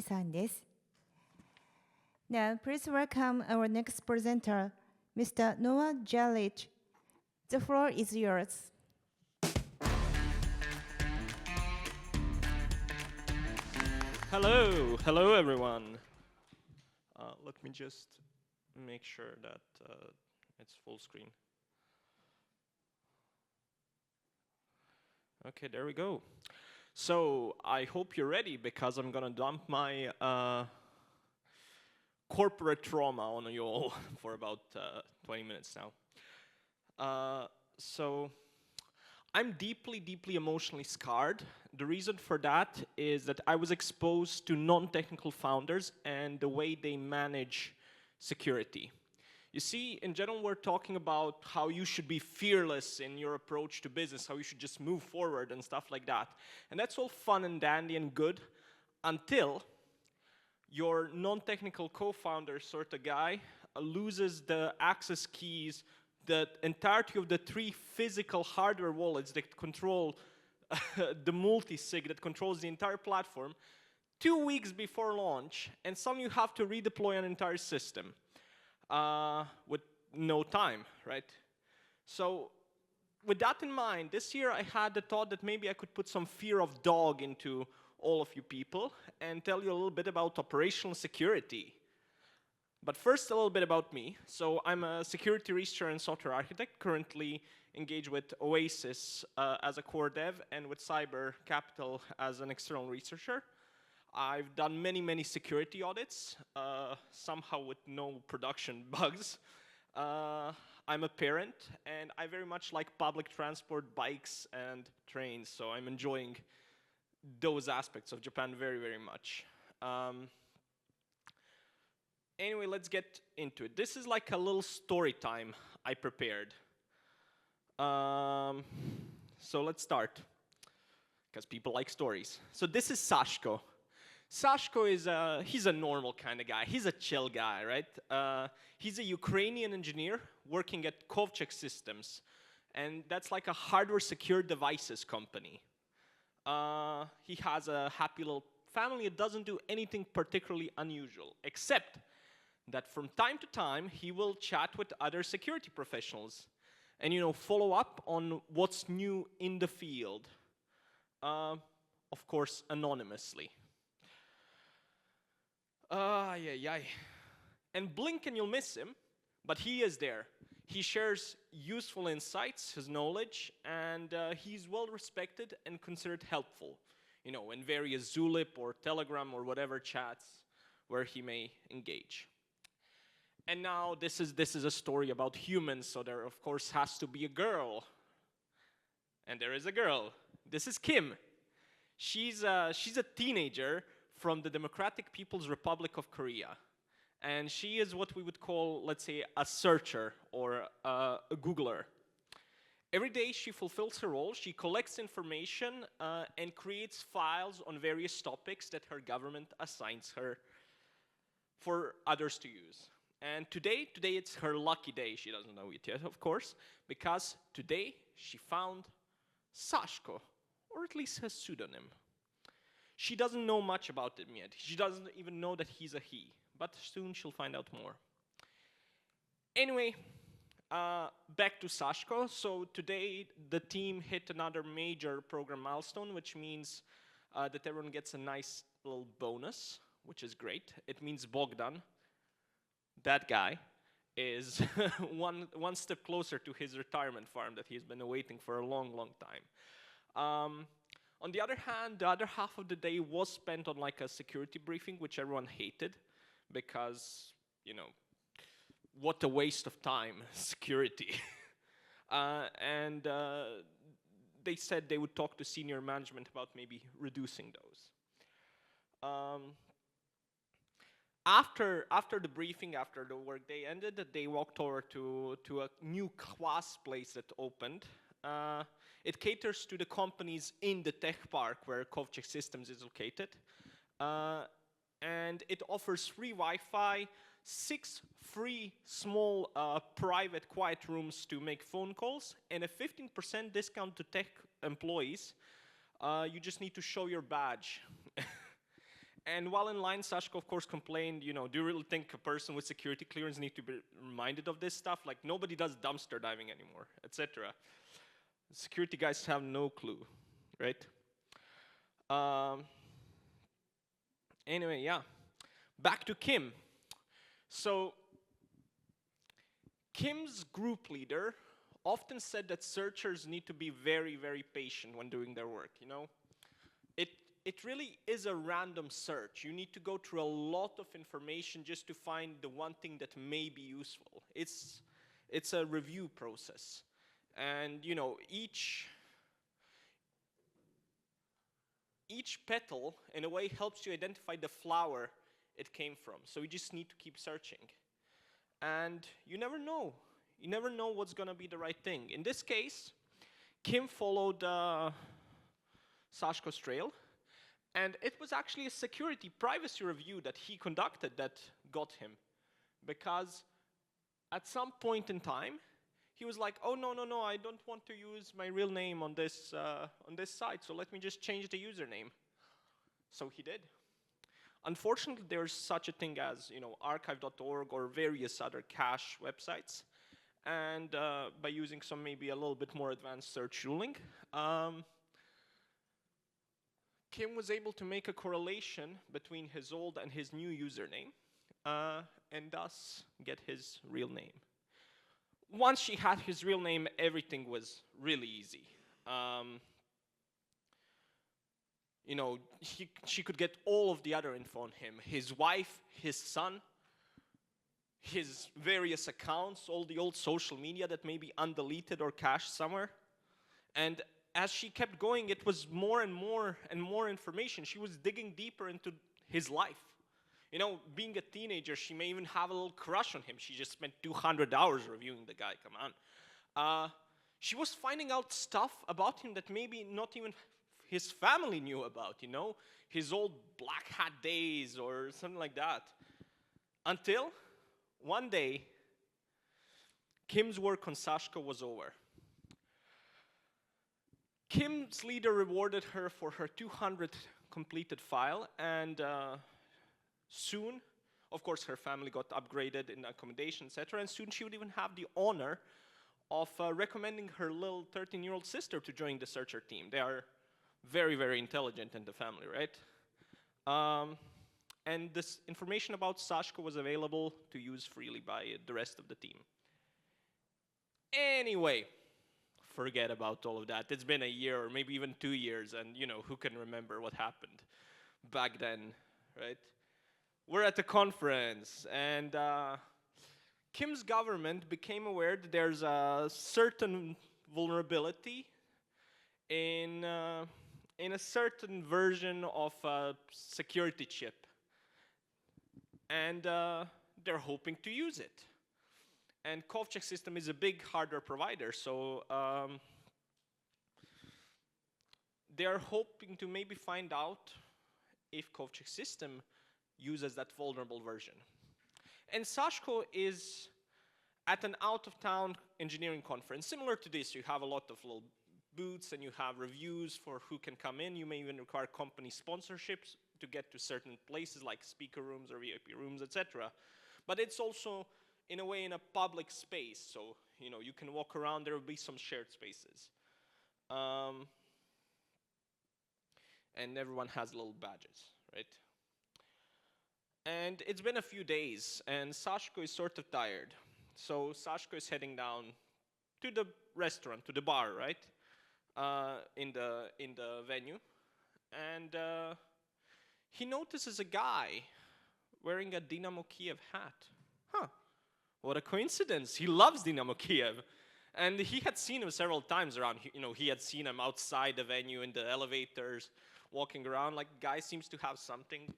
さんです。Now, please welcome our next presenter, Mr. Noah Jelich. The floor is yours. Hello everyone. Let me just make sure that it's full screen. Okay, there we go. So I hope you're ready because I'm gonna dump my corporate trauma on you all for about 20 minutes now. So I'm deeply emotionally scarred. The reason for that is that I was exposed to non-technical founders and the way they manage security. You see, in general, we're talking about how you should be fearless in your approach to business, how you should just move forward and stuff like that. And that's all fun and dandy and good until your non-technical co-founder sort of guy loses the access keys, the entirety of the 3 physical hardware wallets that control the multi-sig that controls the entire platform 2 weeks before launch, and suddenly you have to redeploy an entire system with no time, right? So with that in mind, this year I had the thought that maybe I could put some fear of dog into all of you people and tell you a little bit about operational security. But first, a little bit about me. So I'm a security researcher and software architect, currently engaged with Oasis as a core dev and with Cyber Capital as an external researcher. I've done many security audits, somehow with no production bugs. I'm a parent, and I very much like public transport, bikes, and trains, so I'm enjoying those aspects of Japan very much. Anyway, let's get into it. This is like a little story time I prepared. So let's start, because people like stories. So this is Sashko. Sashko is he's a normal kind of guy. He's a chill guy, right? He's a Ukrainian engineer working at Kovchek Systems, and that's like a hardware secure devices company. He has a happy little family. It doesn't do anything particularly unusual, except that from time to time he will chat with other security professionals and, you know, follow up on what's new in the field, of course anonymously. And blink and you'll miss him, but he is there. He shares useful insights, his knowledge, and he's well respected and considered helpful, you know, in various Zulip or Telegram or whatever chats where he may engage. And now this is a story about humans, so there of course has to be a girl. And there is a girl. This is Kim. She's a teenager from the Democratic People's Republic of Korea. And she is what we would call, let's say, a searcher or a Googler. Every day she fulfills her role. She collects information and creates files on various topics that her government assigns her for others to use. And today it's her lucky day. She doesn't know it yet, of course, because today she found Sashko, or at least his pseudonym. She doesn't know much about him yet. She doesn't even know that he's a he, but soon she'll find out more. Anyway, back to Sashko. So today the team hit another major program milestone, which means that everyone gets a nice little bonus, which is great. It means Bogdan, that guy, is one step closer to his retirement farm that he's been awaiting for a long time. On the other hand, the other half of the day was spent on like a security briefing, which everyone hated because, you know, what a waste of time, security. And they said they would talk to senior management about maybe reducing those. After the briefing, after the workday ended, they walked over to a new class place that opened. It caters to the companies in the tech park where Kovchek Systems is located. And it offers free Wi-Fi, 6 free small private quiet rooms to make phone calls, and a 15% discount to tech employees. You just need to show your badge. And while in line, Sashko, of course, complained, do you really think a person with security clearance needs to be reminded of this stuff? Like, nobody does dumpster diving anymore, etc. Security guys have no clue, right? Anyway, yeah. Back to Kim. So, Kim's group leader often said that searchers need to be very, very patient when doing their work, It really is a random search. You need to go through a lot of information just to find the one thing that may be useful. It's a review process. And each petal in a way helps you identify the flower it came from. So you just need to keep searching. And you never know. You never know what's gonna be the right thing. In this case, Kim followed Sashko's trail. And it was actually a security privacy review that he conducted that got him. Because at some point in time, he was like, oh, no, I don't want to use my real name on this site, so let me just change the username. So he did. Unfortunately, there's such a thing as archive.org or various other cache websites. And by using some maybe a little bit more advanced search tooling, Kim was able to make a correlation between his old and his new username, and thus get his real name. Once she had his real name, everything was really easy. She could get all of the other info on him: his wife, his son, his various accounts, all the old social media that may be undeleted or cached somewhere. And as she kept going, it was more and more and more information. She was digging deeper into his life. Being a teenager, she may even have a little crush on him. She just spent 200 hours reviewing the guy, come on. She was finding out stuff about him that maybe not even his family knew about, his old black hat days or something like that. Until one day, Kim's work on Sashko was over. Kim's leader rewarded her for her 200th completed file, and soon, of course, her family got upgraded in accommodation, etc., and soon she would even have the honor of recommending her little 13-year-old sister to join the searcher team. They are very, very intelligent in the family, right? And this information about Sashko was available to use freely by the rest of the team. Anyway, forget about all of that. It's been a year or maybe even 2 years, and who can remember what happened back then, right? We're at a conference, and Kim's government became aware that there's a certain vulnerability in a certain version of a security chip, and they're hoping to use it. And Kovchek system is a big hardware provider, so they're hoping to maybe find out if Kovchek system uses that vulnerable version. And Sashko is at an out-of-town engineering conference. Similar to this, you have a lot of little booths and you have reviews for who can come in. You may even require company sponsorships to get to certain places like speaker rooms or VIP rooms, etc. But it's also in a way in a public space, so you can walk around. There will be some shared spaces, and everyone has little badges, right? And it's been a few days, and Sashko is sort of tired, so Sashko is heading down to the restaurant, to the bar, right, in the venue, and he notices a guy wearing a Dynamo Kiev hat. Huh. What a coincidence. He loves Dynamo Kiev. And he had seen him several times around. He had seen him outside the venue in the elevators, walking around. Like, guy seems to have something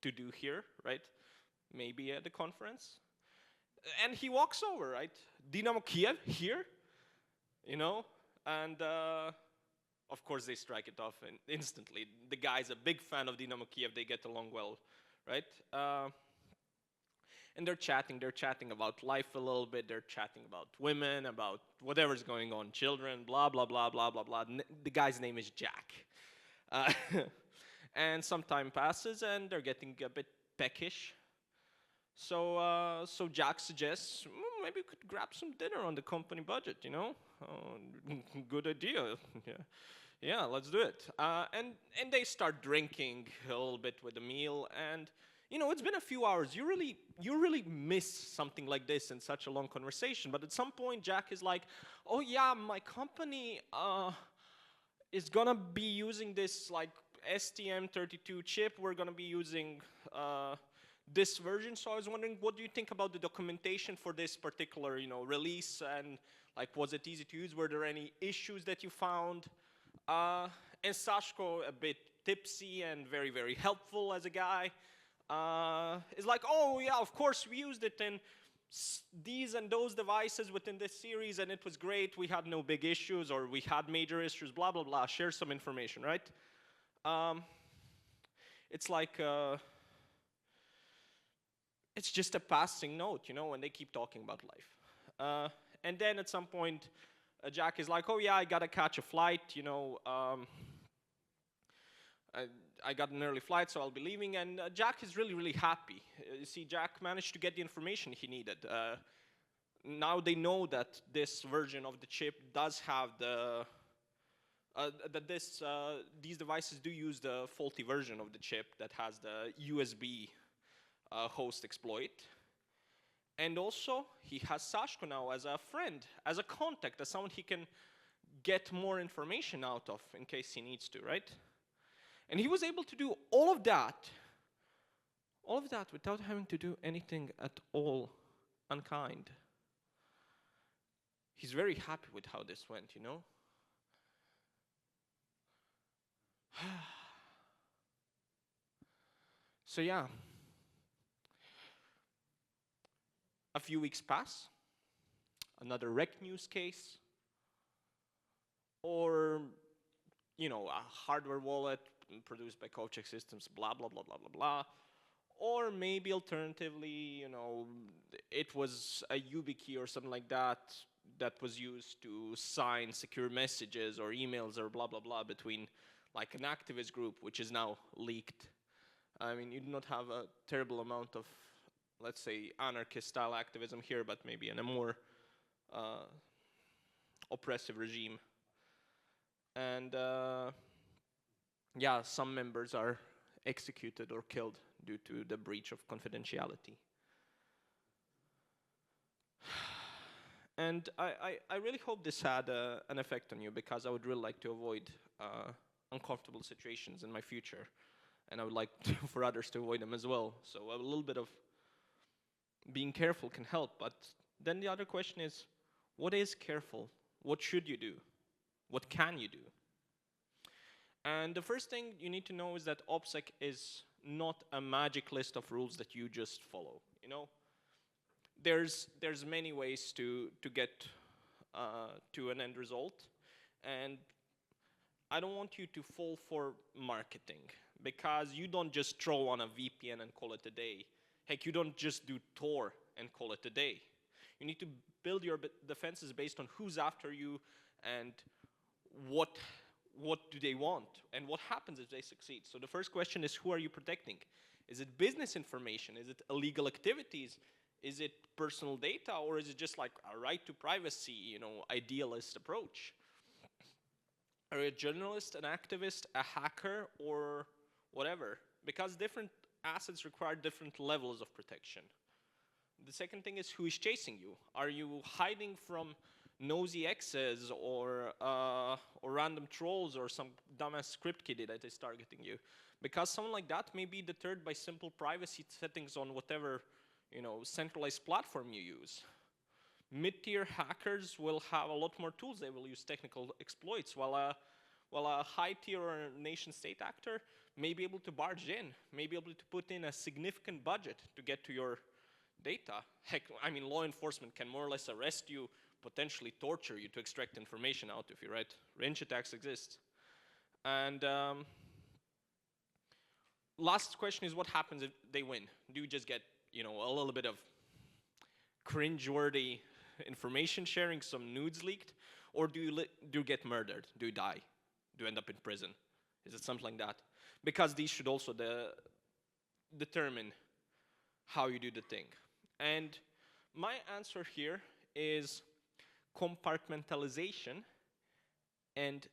to do here, right? Maybe at the conference. And he walks over, right? Dynamo Kiev here, and of course they strike it off instantly. The guy's a big fan of Dynamo Kiev. They get along well, right? And they're chatting about life a little bit, they're chatting about women, about whatever's going on, children, blah, blah, blah, blah, blah, blah. The guy's name is Jack. And some time passes, and they're getting a bit peckish. So Jack suggests, maybe we could grab some dinner on the company budget, you know? Good idea. Yeah, let's do it. And they start drinking a little bit with the meal, and you know, it's been a few hours. You really miss something like this in such a long conversation. But at some point, Jack is like, "Oh yeah, my company is gonna be using this like STM32 chip. We're gonna be using this version. So I was wondering, what do you think about the documentation for this particular, you know, release? And like, was it easy to use? Were there any issues that you found?" And Sashko, a bit tipsy and very helpful as a guy, is like, "Oh yeah, of course we used it in these and those devices within this series, and it was great. We had no big issues, or we had major issues, blah blah blah." Share some information, right? It's like it's just a passing note, you know, when they keep talking about life. And then at some point, Jack is like, "Oh yeah, I gotta catch a flight, you know. I got an early flight, so I'll be leaving." And Jack is really happy. You see, Jack managed to get the information he needed. Now they know that this version of the chip does have the these devices do use the faulty version of the chip that has the USB host exploit. And also, he has Sashko now as a friend, as a contact, as someone he can get more information out of in case he needs to, right? And he was able to do all of that without having to do anything at all unkind. He's very happy with how this went, you know? So yeah. A few weeks pass, another wreck news case, or, you know, a hardware wallet produced by Kovacek Systems, blah, blah, blah, blah, blah, blah. Or maybe alternatively, you know, it was a YubiKey or something like that that was used to sign secure messages or emails or blah, blah, blah between like an activist group, which is now leaked. I mean, you do not have a terrible amount of, let's say, anarchist-style activism here, but maybe in a more oppressive regime. And yeah, some members are executed or killed due to the breach of confidentiality. And I really hope this had an effect on you, because I would really like to avoid uncomfortable situations in my future. And I would like for others to avoid them as well. So a little bit of being careful can help, but then the other question is, what is careful? What should you do? What can you do? And the first thing you need to know is that OPSEC is not a magic list of rules that you just follow. You know, there's many ways to get to an end result, and I don't want you to fall for marketing, because you don't just throw on a VPN and call it a day. Heck, you don't just do Tor and call it a day. You need to build your defenses based on who's after you and what do they want and what happens if they succeed. So the first question is, who are you protecting? Is it business information? Is it illegal activities? Is it personal data? Or is it just like a right to privacy, you know, idealist approach? Are you a journalist, an activist, a hacker, or whatever? Because different assets require different levels of protection. The second thing is, who is chasing you? Are you hiding from nosy exes or random trolls or some dumbass script kiddie that is targeting you? Because someone like that may be deterred by simple privacy settings on whatever, you know, centralized platform you use. Mid-tier hackers will have a lot more tools. They will use technical exploits, while a high-tier or a nation-state actor may be able to barge in, may be able to put in a significant budget to get to your data. Heck, I mean, law enforcement can more or less arrest you, potentially torture you to extract information out of you, right? Range attacks exist. And last question is, what happens if they win? Do you just get, you know, a little bit of cringeworthy information sharing, some nudes leaked? Or do you get murdered? Do you die? Do you end up in prison? Is it something like that? because these should also determine how you do the thing. And my answer here is compartmentalization and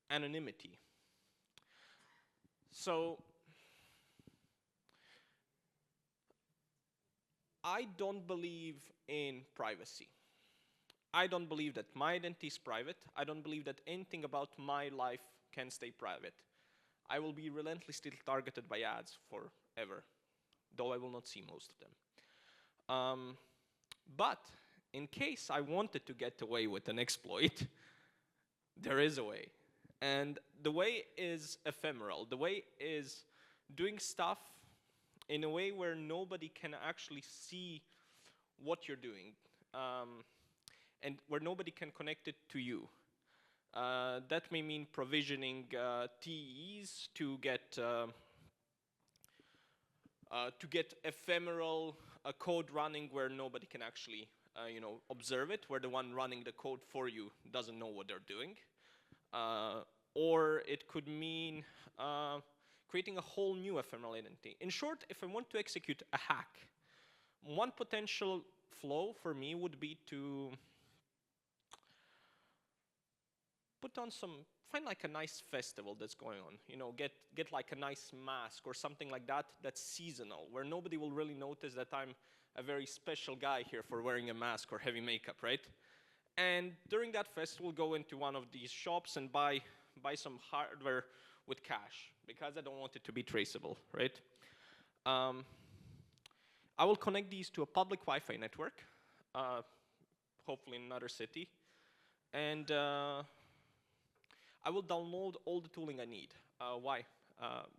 anonymity. So I don't believe in privacy. I don't believe that my identity is private. I don't believe that anything about my life can stay private. I will be relentlessly targeted by ads forever, though I will not see most of them. But in case I wanted to get away with an exploit, there is a way. And the way is ephemeral. The way is doing stuff in a way where nobody can actually see what you're doing, and where nobody can connect it to you. That may mean provisioning TEs to get ephemeral code running where nobody can actually observe it, where the one running the code for you doesn't know what they're doing. Or it could mean creating a whole new ephemeral identity. In short, if I want to execute a hack, one potential flow for me would be to find like a nice festival that's going on, get like a nice mask or something like that that's seasonal, where nobody will really notice that I'm a very special guy here for wearing a mask or heavy makeup, right? And during that festival, go into one of these shops and buy some hardware with cash, because I don't want it to be traceable, right? I will connect these to a public Wi-Fi network, hopefully in another city, and I will download all the tooling I need. Why?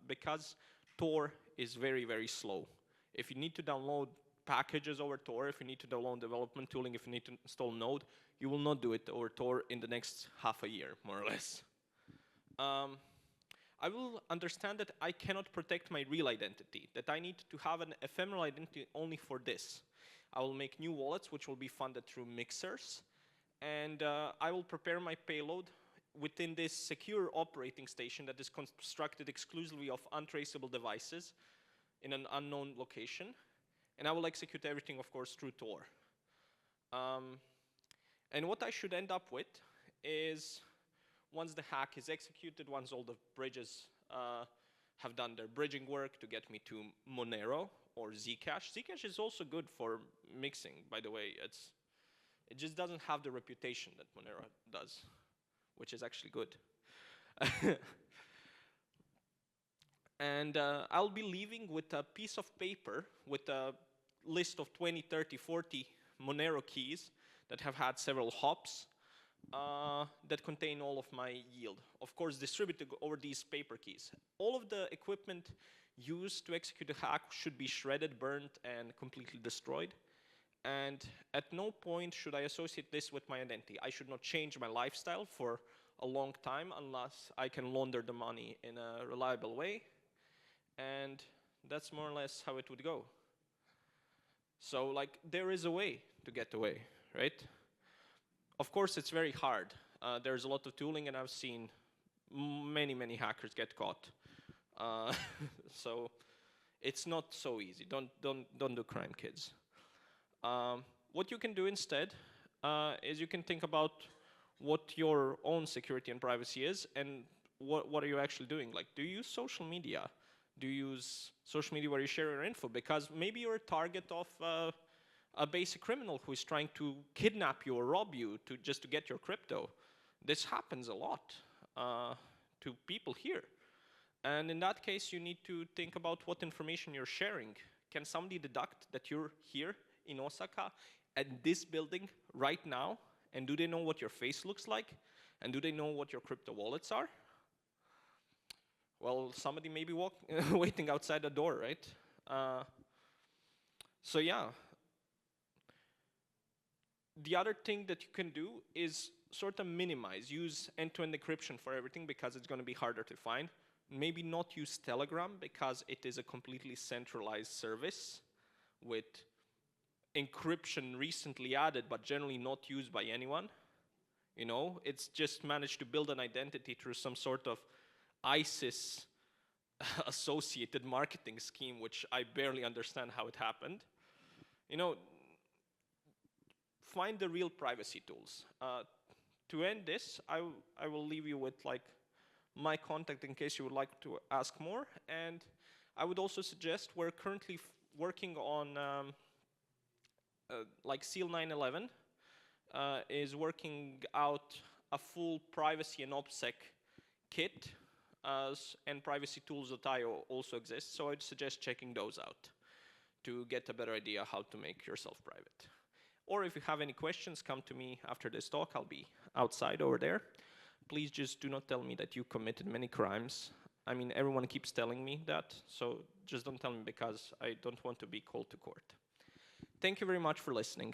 Because Tor is very, very slow. If you need to download packages over Tor, if you need to download development tooling, if you need to install Node, you will not do it over Tor in the next half a year, more or less. I will understand that I cannot protect my real identity, that I need to have an ephemeral identity only for this. I will make new wallets, which will be funded through mixers, and I will prepare my payload within this secure operating station that is constructed exclusively of untraceable devices in an unknown location. And I will execute everything, of course, through Tor. And what I should end up with is, once the hack is executed, once all the bridges have done their bridging work to get me to Monero or Zcash. Zcash is also good for mixing, by the way. It just doesn't have the reputation that Monero does, which is actually good. And I'll be leaving with a piece of paper with a list of 20, 30, 40 Monero keys that have had several hops that contain all of my yield. Of course, distributed over these paper keys. All of the equipment used to execute the hack should be shredded, burnt, and completely destroyed. And at no point should I associate this with my identity. I should not change my lifestyle for a long time unless I can launder the money in a reliable way. And that's more or less how it would go. So, like, there is a way to get away, right? Of course, it's very hard. There's a lot of tooling, and I've seen many, many hackers get caught. So it's not so easy. Don't do crime, kids. What you can do instead is you can think about what your own security and privacy is, and what are you actually doing? Like, do you use social media? Do you use social media where you share your info? Because maybe you're a target of a basic criminal who is trying to kidnap you or rob you just to get your crypto. This happens a lot to people here. And in that case, you need to think about what information you're sharing. Can somebody deduct that you're here in Osaka at this building right now? And do they know what your face looks like? And do they know what your crypto wallets are? Well, somebody may be waiting outside the door, right? So yeah. The other thing that you can do is sort of minimize, use end-to-end encryption for everything because it's going to be harder to find. Maybe not use Telegram because it is a completely centralized service with encryption recently added but generally not used by anyone. You know, it's just managed to build an identity through some sort of ISIS associated marketing scheme, which I barely understand how it happened. You know, find the real privacy tools. To end this, I will leave you with like my contact in case you would like to ask more. And I would also suggest we're currently working on like SEAL 911 is working out a full privacy and OPSEC kit and privacy tools that also exist. So I'd suggest checking those out to get a better idea how to make yourself private. Or if you have any questions, come to me after this talk. I'll be outside over there. Please just do not tell me that you committed many crimes. I mean, everyone keeps telling me that, so just don't tell me because I don't want to be called to court. Thank you very much for listening.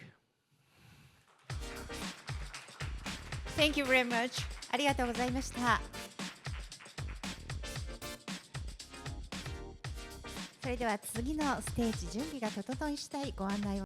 Thank you very much. ありがとうございました。それでは次のステージ準備が整い次第ご案内を